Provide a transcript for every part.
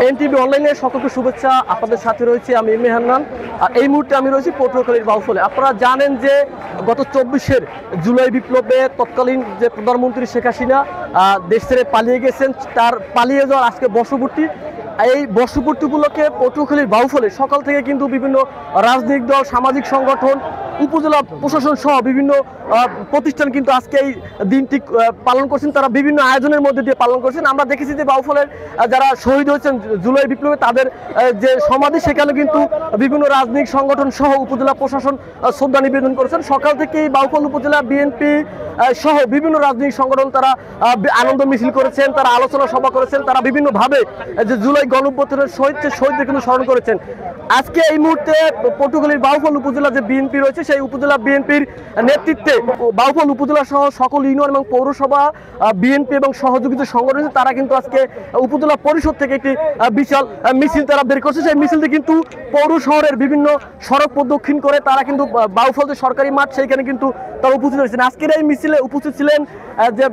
NTV অনলাইনে সকলকে শুভেচ্ছা। আপনাদের সাথে রয়েছে আমি মেহান্নান। আর এই মুহূর্তে আমি রয়েছি পটুয়াখালীর বাউফলে। আপনারা জানেন যে গত 24 জুলাই বিপ্লবে তৎকালীন যে প্রধানমন্ত্রী শেখ হাসিনা দেশ ছেড়ে পালিয়ে গেছেন, তার পালিয়ে যাওয়ার আজকে বর্ষপূর্তি। এই বর্ষপূর্তি উপলক্ষে পটুয়াখালীর বাউফলে সকাল থেকে কিন্তু বিভিন্ন রাজনৈতিক দল, সামাজিক সংগঠন, উপজেলা প্রশাসন সহ বিভিন্ন প্রতিষ্ঠান কিন্তু আজকে এই দিনটি পালন করছেন। তারা বিভিন্ন আয়োজনের মধ্যে দিয়ে পালন করছেন। আমরা দেখেছি যে বাউফলের যারা শহীদ হয়েছেন জুলাই বিপ্লবে তাদের যে সমাধি, সেখানে কিন্তু বিভিন্ন রাজনৈতিক সংগঠন সহ উপজেলা প্রশাসন শ্রদ্ধা নিবেদন করেছেন। সকাল থেকেই বাউফল উপজেলা বিএনপি সহ বিভিন্ন রাজনৈতিক সংগঠন তারা আনন্দ মিছিল করেছেন, তারা আলোচনা সভা করেছেন, তারা বিভিন্নভাবে যে জুলাই গণঅভ্যুত্থানের শহীদদের কিন্তু স্মরণ করেছেন। আজকে এই মুহূর্তে পটুয়াখালীর বাউফল উপজেলা যে বিএনপি রয়েছে, সেই উপজেলা বিএনপির নেতৃত্বে বাউফল উপজেলা সহ সকল ইউনিয়ন এবং পৌরসভা বিএনপি এবং সহযোগিতা সংগঠন তারা কিন্তু আজকে উপজেলা পরিষদ থেকে একটি বিশাল মিছিল তারা বের করছে। সেই মিছিলটি কিন্তু পৌর শহরের বিভিন্ন সড়ক প্রদক্ষিণ করে তারা কিন্তু বাউফল যে সরকারি মাঠ সেইখানে কিন্তু তারা উপস্থিত হয়েছেন। আজকের এই মিছিলে উপস্থিত ছিলেন যে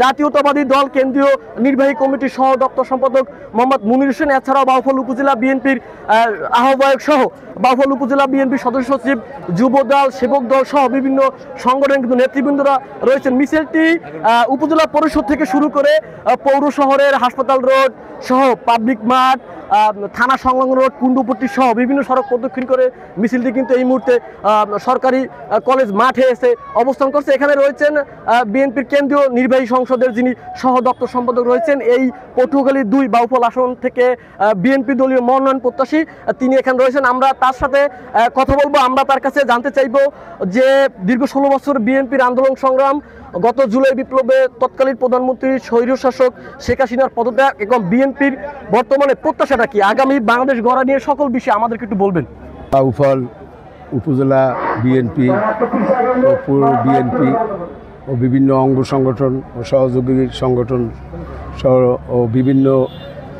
জাতীয়তাবাদী দল কেন্দ্রীয় নির্বাহী কমিটির সহ দপ্তর সম্পাদক মোহাম্মদ মুনির হোসেন, এছাড়াও বাউফল উপজেলা বিএনপির আহ্বায়ক সহ বাউফল উপজেলা বিএনপির সদস্য সচিব, যুব দল, সেবক দল সহ বিভিন্ন সংগঠনের কিন্তু নেতৃবৃন্দরা রয়েছেন। মিছিলটি উপজেলা পরিষদ থেকে শুরু করে পৌর শহরের হাসপাতাল রোড সহ পাবলিক মাঠ, থানা সংলগ্ন রোড, কুণ্ডুপট্টি সহ বিভিন্ন সড়ক প্রদক্ষিণ করে মিছিলটি কিন্তু এই মুহূর্তে সরকারি কলেজ মাঠে এসে অবস্থান করছে। এখানে রয়েছেন বিএনপির কেন্দ্রীয় নির্বাহী সংসদের যিনি সহ দপ্তর সম্পাদক রয়েছেন, এই পটুয়াখালী 2 বাউফল আসন থেকে বিএনপি দলীয় মনোনয়ন প্রত্যাশী, তিনি এখানে রয়েছেন। আমরা তার সাথে কথা বলবো। আমরা তার কাছে জানতে চাইব যে দীর্ঘ 16 বছর বিএনপির আন্দোলন সংগ্রাম, গত জুলাই বিপ্লবে তৎকালীন প্রধানমন্ত্রী স্বৈরশাসক শেখ হাসিনার পদত্যাগ এবং বিএনপির বর্তমানে প্রত্যাশাটা কি, আগামী বাংলাদেশ গড়া নিয়ে সকল বিষয়ে আমাদেরকে একটু বলবেন। বাউফল উপজেলা বিএনপি ও পৌর বিএনপি ও বিভিন্ন অঙ্গ সংগঠন ও সহযোগী সংগঠন সহ ও বিভিন্ন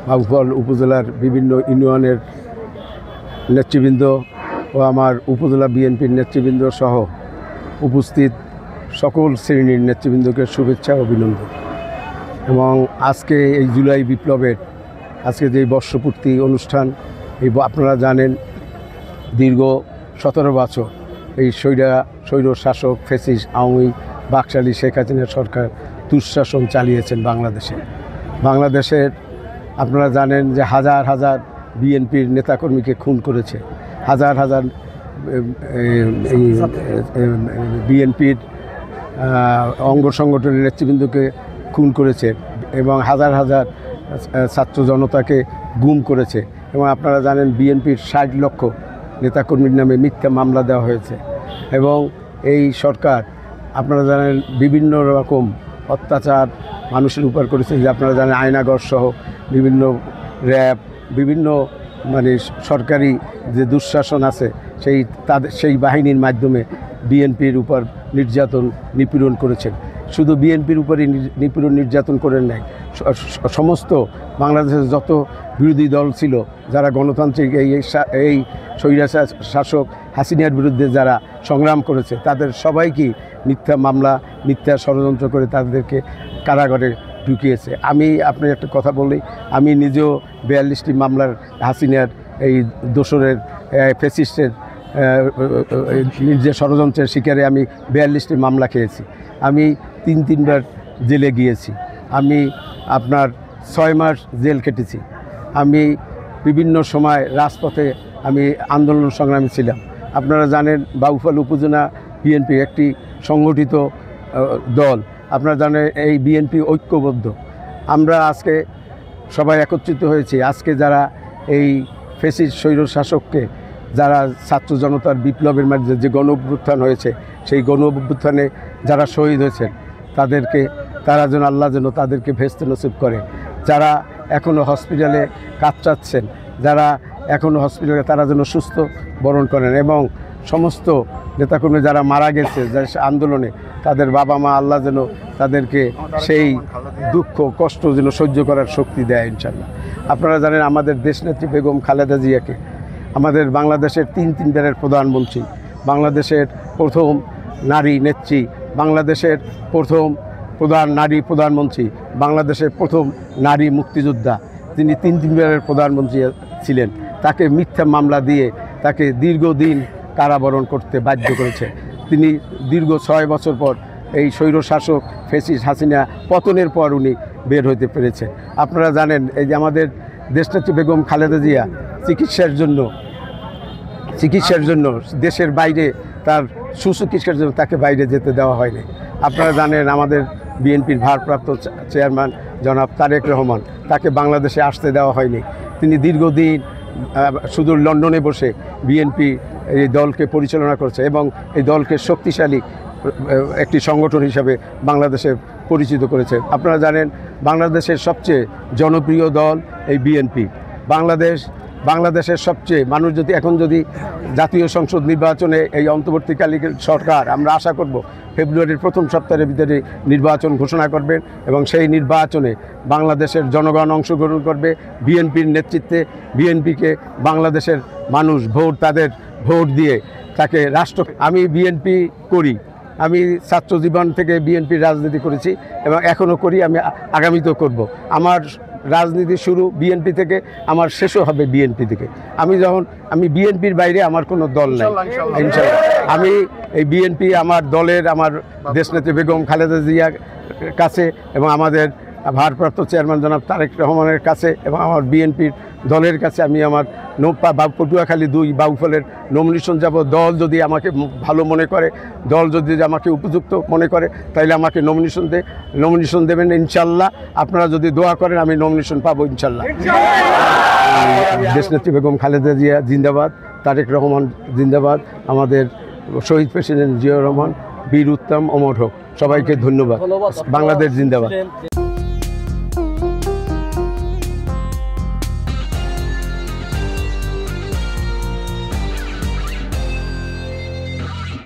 বাউফল উপজেলার বিভিন্ন ইউনিয়নের নেতৃবৃন্দ ও আমার উপজেলা বিএনপির নেতৃবৃন্দ সহ উপস্থিত সকল শ্রেণীর নেতৃবৃন্দকে শুভেচ্ছা ও অভিনন্দন। এবং আজকে এই জুলাই বিপ্লবের আজকে যে বর্ষপূর্তি অনুষ্ঠান, এই আপনারা জানেন দীর্ঘ 17 বছর এই স্বৈর শাসক ফ্যাসিস্ট আওয়ামী বাকশালী শেখ হাসিনা সরকার দুঃশাসন চালিয়েছেন বাংলাদেশের। আপনারা জানেন যে হাজার হাজার বিএনপির নেতাকর্মীকে খুন করেছে, হাজার হাজার বিএনপির অঙ্গ সংগঠনের নেতৃবৃন্দকে খুন করেছে এবং হাজার হাজার ছাত্র জনতাকে গুম করেছে। এবং আপনারা জানেন বিএনপির 60 লক্ষ নেতাকর্মীর নামে মিথ্যা মামলা দেওয়া হয়েছে। এবং এই সরকার আপনারা জানেন বিভিন্ন রকম অত্যাচার মানুষের উপর করেছে, যে আপনারা জানেন আয়নাগর সহ বিভিন্ন র্যাব, বিভিন্ন মানে সরকারি যে দুঃশাসন আছে সেই বাহিনীর মাধ্যমে বিএনপির উপর নির্যাতন নিপীড়ন করেছেন। শুধু বিএনপির উপরই নিপীড়ন নির্যাতন করেন নাই, সমস্ত বাংলাদেশের যত বিরোধী দল ছিল যারা গণতান্ত্রিক এই স্বৈরাচার শাসক হাসিনার বিরুদ্ধে যারা সংগ্রাম করেছে, তাদের সবাইকেই মিথ্যা মামলা, মিথ্যা ষড়যন্ত্র করে তাদেরকে কারাগারে ঢুকিয়েছে। আমি আপনার একটা কথা বলি, আমি নিজেও 42টি মামলার হাসিনার এই দোসরের ফ্যাসিস্টের ষড়যন্ত্রের শিকারে আমি 42টি মামলা খেয়েছি। আমি 3বার জেলে গিয়েছি, আমি আপনার 6 মাস জেল কেটেছি। আমি বিভিন্ন সময় রাজপথে আমি আন্দোলন সংগ্রামী ছিলাম। আপনারা জানেন বাউফল উপজেলা বিএনপি একটি সংগঠিত দল। আপনারা জানেন এই বিএনপি ঐক্যবদ্ধ। আমরা আজকে সবাই একত্রিত হয়েছি। আজকে যারা এই ফ্যাসিস্ট স্বৈরশাসককে, যারা ছাত্র জনতার বিপ্লবের মাধ্যমে যে গণ অভ্যুত্থান হয়েছে, সেই গণ অভ্যুত্থানে যারা শহীদ হয়েছেন তারা যেন আল্লাহ যেন তাদেরকে ভেস্তে নসিব করে। যারা এখনও হসপিটালে কাতরাচ্ছেন, যারা এখনও হসপিটালে, তারা যেন সুস্থ বরণ করেন। এবং সমস্ত নেতাকর্মী যারা মারা গেছে আন্দোলনে, তাদের বাবা মা আল্লাহ যেন তাদেরকে সেই দুঃখ কষ্ট যেন সহ্য করার শক্তি দেয় ইনশাল্লাহ। আপনারা জানেন আমাদের দেশনেত্রী বেগম খালেদা জিয়াকে আমাদের বাংলাদেশের 3বারের প্রধানমন্ত্রী, বাংলাদেশের প্রথম নারী নেত্রী, বাংলাদেশের প্রথম প্রধানমন্ত্রী, বাংলাদেশের প্রথম নারী মুক্তিযোদ্ধা, তিনি তিনবারের প্রধানমন্ত্রী ছিলেন, তাকে মিথ্যা মামলা দিয়ে তাকে দীর্ঘদিন কারাবরণ করতে বাধ্য করেছে। তিনি দীর্ঘ 6 বছর পর এই স্বৈরশাসক ফ্যাসিস্ট হাসিনা পতনের পর উনি বের হতে পেরেছে। আপনারা জানেন এই যে আমাদের দেশনেত্রী বেগম খালেদা জিয়া চিকিৎসার জন্য দেশের বাইরে তার সুচিকিৎসার জন্য তাকে বাইরে যেতে দেওয়া হয়নি। আপনারা জানেন আমাদের বিএনপির ভারপ্রাপ্ত চেয়ারম্যান জনাব তারেক রহমান, তাকে বাংলাদেশে আসতে দেওয়া হয়নি। তিনি দীর্ঘদিন শুধু লন্ডনে বসে বিএনপি এই দলকে পরিচালনা করছে এবং এই দলকে শক্তিশালী একটি সংগঠন হিসাবে বাংলাদেশে পরিচিত করেছে। আপনারা জানেন বাংলাদেশের সবচেয়ে জনপ্রিয় দল এই বিএনপি। বাংলাদেশের সবচেয়ে মানুষ এখন যদি জাতীয় সংসদ নির্বাচনে এই অন্তর্বর্তীকালীন সরকার, আমরা আশা করব ফেব্রুয়ারির প্রথম সপ্তাহের ভিতরে নির্বাচন ঘোষণা করবেন এবং সেই নির্বাচনে বাংলাদেশের জনগণ অংশগ্রহণ করবে বিএনপির নেতৃত্বে। বিএনপিকে বাংলাদেশের মানুষ তাদের ভোট দিয়ে তাকে আমি বিএনপি করি, আমি ছাত্র জীবন থেকে বিএনপির রাজনীতি করেছি এবং এখনও করি, আমি আগামীতেও করব। আমার রাজনীতি শুরু বিএনপি থেকে, আমার শেষও হবে বিএনপি থেকে। আমি বিএনপির বাইরে আমার কোনো দল নাই ইনশাআল্লাহ। আমি এই বিএনপি আমার দলের, আমার দেশনেত্রী বেগম খালেদা জিয়ার কাছে এবং আমাদের ভারপ্রাপ্ত চেয়ারম্যান জনাব তারেক রহমানের কাছে এবং আমার বিএনপির দলের কাছে আমি আমার পটুয়াখালী 2 বাউফলের নমিনেশন যাব। দল যদি আমাকে ভালো মনে করে, দল যদি আমাকে উপযুক্ত মনে করে, তাইলে আমাকে নমিনেশন দেবেন ইনশাল্লাহ। আপনারা যদি দোয়া করেন আমি নমিনেশন পাবো ইনশাল্লাহ। দেশনেত্রী বেগম খালেদা জিয়া জিন্দাবাদ, তারেক রহমান জিন্দাবাদ, আমাদের শহীদ প্রেসিডেন্ট জিয়াউর রহমান বীর উত্তম অমর হোক। সবাইকে ধন্যবাদ। বাংলাদেশ জিন্দাবাদ।